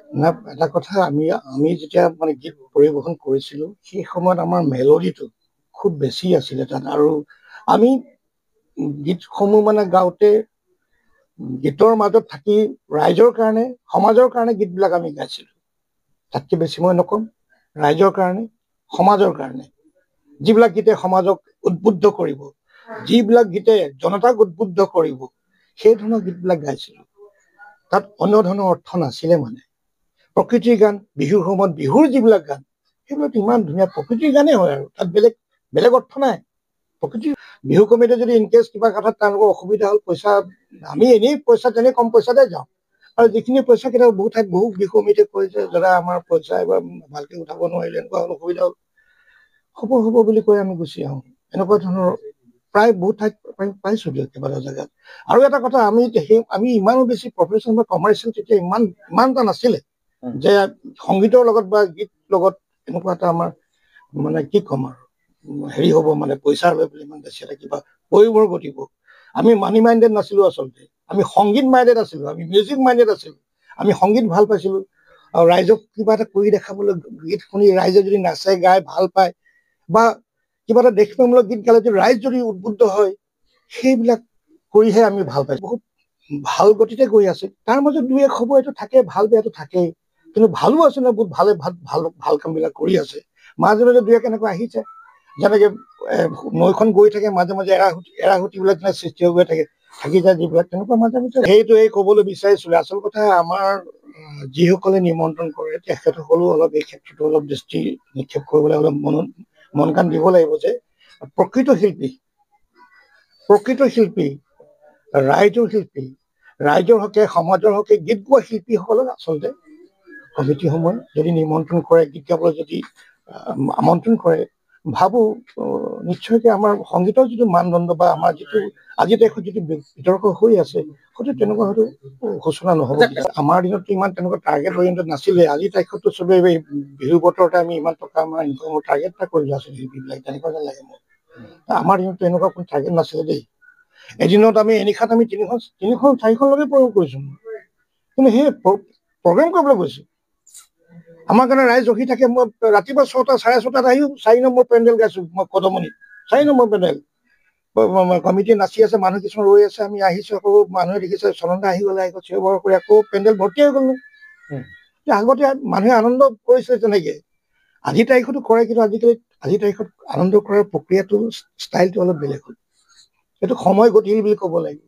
না এটা কথা আমি আমি যেতিয়া মানে গীত পৰিৱেশন কৰিছিলোঁ সেই সময়ত আমাৰ মেলোডিটো খুব বেছি আছিলে তাত আৰু আমি গীতসমূহ মানে গাওঁতে গীতৰ মাজত থাকি ৰাইজৰ কাৰণে সমাজৰ কাৰণে গীতবিলাক আমি গাইছিলোঁ তাতকৈ বেছি মই নকম ৰাইজৰ কাৰণে সমাজৰ কাৰণে যিবিলাক গীতে সমাজক উদ্বুদ্ধ কৰিব যিবিলাক গীতে জনতাক উদ্বুদ্ধ কৰিব সেই ধৰণৰ গীতবিলাক গাইছিলোঁ তাত অন্য ধৰণৰ অৰ্থ নাছিলে মানে প্ৰকৃতিৰ গান বিহুৰ সময়ত বিহুৰ যিবিলাক গান সেইবিলাক ইমান ধুনীয়া প্ৰকৃতিৰ গানেই হয় আৰু তাত বেলেগ অৰ্থ নাই প্ৰকৃতিৰ বিহু কমিটিয়ে যদি ইনকেছ কিবা কথাত তেওঁলোকৰ অসুবিধা হ'ল পইচা আমি এনেই পইচা তেনেই কম পইচাতে যাওঁ আৰু যিখিনি পইচা কেতিয়াবা বহু ঠাইত বহু বিহু কমিটিয়ে কয় যে দাদা আমাৰ পইচা এবাৰ ভালকৈ উঠাব নোৱাৰিলে এনেকুৱা হ'ল অসুবিধা হ'ল হ'ব বুলি কৈ আমি গুচি আহোঁ এনেকুৱা ধৰণৰ প্ৰায় বহুত ঠাইত পাইছোঁ দিয়ক কেইবাটাও জেগাত আৰু এটা কথা আমি ইমানো বেছি প্ৰফেশ্যনেল বা কমাৰ্চিয়েল তেতিয়া ইমান এটা নাছিলে যে সংগীতৰ লগত বা গীত লগত এনেকুৱা এটা আমাৰ মানে কি ক'ম আৰু হেৰি হ'ব মানে পইচা লৈ পেলাই ইমান বেছি এটা কিবা পৰিবৰ ঘটিব আমি মানি মাইণ্ডেড নাছিলোঁ আচলতে আমি সংগীত মাইণ্ডেড আছিলোঁ আমি মিউজিক মাইণ্ডেড আছিলোঁ আমি সংগীত ভাল পাইছিলোঁ আৰু ৰাইজক কিবা এটা কৰি দেখাবলৈ গীত শুনি ৰাইজে যদি নাচে গাই ভাল পায় বা কিবা এটা দেশপ্ৰেমমূলক গীত গালে যদি ৰাইজ যদি উদ্বুদ্ধ হয় সেইবিলাক কৰিহে আমি ভাল পাইছোঁ বহুত ভাল গতিতে গৈ আছে তাৰ মাজত দুই এক খবৰ এইটো থাকে ভাল বেয়াটো থাকেই কিন্তু ভালো আছে ন বহুত ভাল কামবিলাক কৰি আছে মাজে মাজে দুই এক এনেকুৱা আহিছে যেনেকৈ নৈখন গৈ থাকে মাজে মাজে এৰাহুটিবিলাক যেনে সৃষ্টি হৈ গৈ থাকি যায় যিবিলাক তেনেকুৱা মাজে মাজে সেইটোৱেই ক'বলৈ বিচাৰিছিলোঁ আচল কথা আমাৰ যিসকলে নিমন্ত্ৰণ কৰে তেখেতসকলেও অলপ এই ক্ষেত্ৰতো অলপ দৃষ্টি নিক্ষেপ কৰিবলৈ অলপ মন কাণ দিব লাগিব যে প্ৰকৃত শিল্পী ৰাইজৰ হকে সমাজৰ হকে গীত গোৱা শিল্পীসকলক আচলতে কমিটিসমূহে যদি নিমন্ত্ৰণ কৰে গীত গাবলৈ যদি আমন্ত্ৰণ কৰে ভাবোঁ নিশ্চয়কৈ আমাৰ সংগীতৰ যিটো মানদণ্ড বা আমাৰ যিটো আজিৰ তাৰিখত যিটো বিতৰ্ক হৈ আছে হয়তো তেনেকুৱা হয়তো সূচনা নহ'ব আমাৰ দিনততো ইমান তেনেকুৱা টাৰ্গেট অৰিয়েণ্টেড নাছিলে আজিৰ তাৰিখততো চবেই বিহু বতৰতে আমি ইমান টকা আমাৰ ইনকামৰ টাৰ্গেট এটা কৰি আছোঁ শিল্পীবিলাক তেনেকুৱা যেন লাগে মোৰ আমাৰ দিনততো এনেকুৱা কোনো টাৰ্গেট নাছিলে দেই এদিনত আমি এনিশাত আমি তিনিখন চাৰিখনলৈকে প্ৰগ্ৰেম কৰিছোঁ কিন্তু সেই প্ৰগ্ৰেম কৰিবলৈ গৈছোঁ আমাৰ কাৰণে ৰাইজ ৰখি থাকে মই ৰাতিপুৱা 6টা 6:30 আহিও 4 নম্বৰ পেণ্ডেল গাইছোঁ মই কদমনিত 4 নম্বৰ পেণ্ডেল কমিটি নাচি আছে মানুহ কিছুমান ৰৈ আছে আমি আহিছোঁ আকৌ মানুহে দেখিছে চনন্দা আহি গ'লে আকৌ চিঞৰ বাখৰ কৰি আকৌ পেণ্ডেল ভৰ্তি হৈ গ'ল আগতে মানুহে আনন্দ কৰিছে তেনেকৈ আজিৰ তাৰিখতো কৰে কিন্তু আজিৰ তাৰিখত আনন্দ কৰাৰ প্ৰক্ৰিয়াটো ষ্টাইলটো অলপ বেলেগ হ'ল এইটো সময় গতিশীল বুলি ক'ব লাগিব